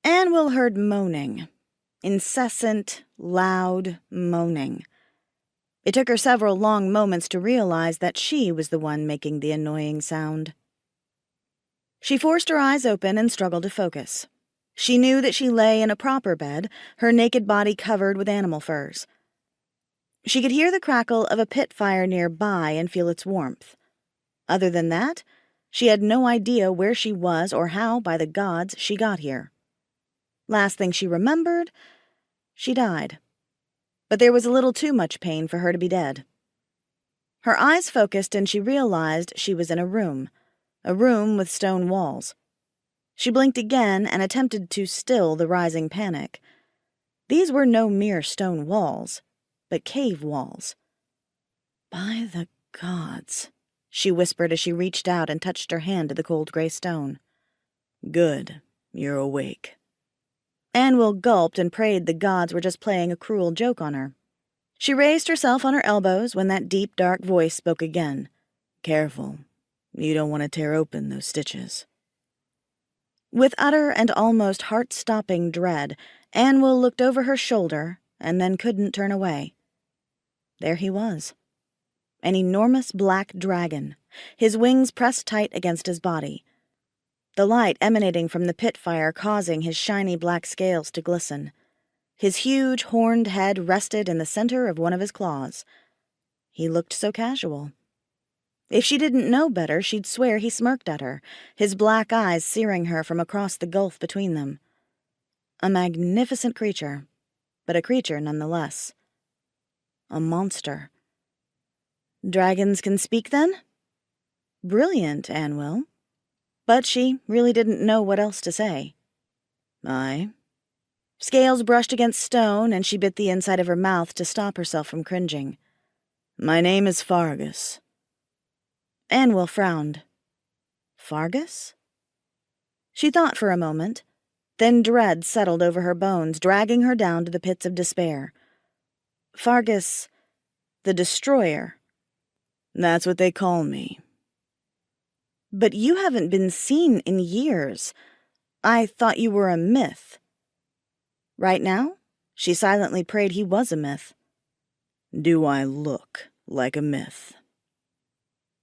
Annwyl heard moaning. Incessant, loud moaning. It took her several long moments to realize that she was the one making the annoying sound. She forced her eyes open and struggled to focus. She knew that she lay in a proper bed, her naked body covered with animal furs. She could hear the crackle of a pit fire nearby and feel its warmth. Other than that, she had no idea where she was or how, by the gods, she got here. Last thing she remembered, she died. But there was a little too much pain for her to be dead. Her eyes focused and she realized she was in a room with stone walls. She blinked again and attempted to still the rising panic. These were no mere stone walls, but cave walls. By the gods, she whispered as she reached out and touched her hand to the cold gray stone. Good, you're awake. Annwyl gulped and prayed the gods were just playing a cruel joke on her. She raised herself on her elbows when that deep, dark voice spoke again. Careful. You don't want to tear open those stitches. With utter and almost heart-stopping dread, Annwyl looked over her shoulder and then couldn't turn away. There he was. An enormous black dragon, his wings pressed tight against his body. The light emanating from the pit fire causing his shiny black scales to glisten. His huge horned head rested in the center of one of his claws. He looked so casual. If she didn't know better, she'd swear he smirked at her, his black eyes searing her from across the gulf between them. A magnificent creature, but a creature nonetheless. A monster. Dragons can speak, then? Brilliant, Annwyl. But she really didn't know what else to say. Aye. Scales brushed against stone, and she bit the inside of her mouth to stop herself from cringing. My name is Fearghus. Annwyl frowned. Fearghus? She thought for a moment. Then dread settled over her bones, dragging her down to the pits of despair. Fearghus the Destroyer. That's what they call me. But you haven't been seen in years. I thought you were a myth. Right now, she silently prayed he was a myth. Do I look like a myth?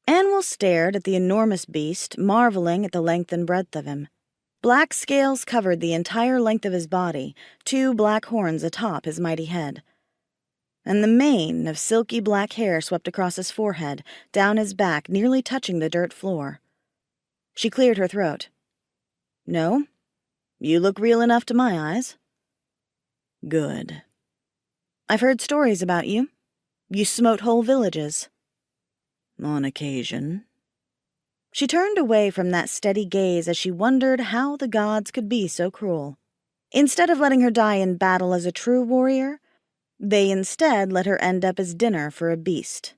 Annwyl stared at the enormous beast, marveling at the length and breadth of him. Black scales covered the entire length of his body, 2 black horns atop his mighty head. And the mane of silky black hair swept across his forehead, down his back, nearly touching the dirt floor. She cleared her throat. No, you look real enough to my eyes. Good. I've heard stories about you. You smote whole villages. On occasion. She turned away from that steady gaze as she wondered how the gods could be so cruel. Instead of letting her die in battle as a true warrior, they instead let her end up as dinner for a beast.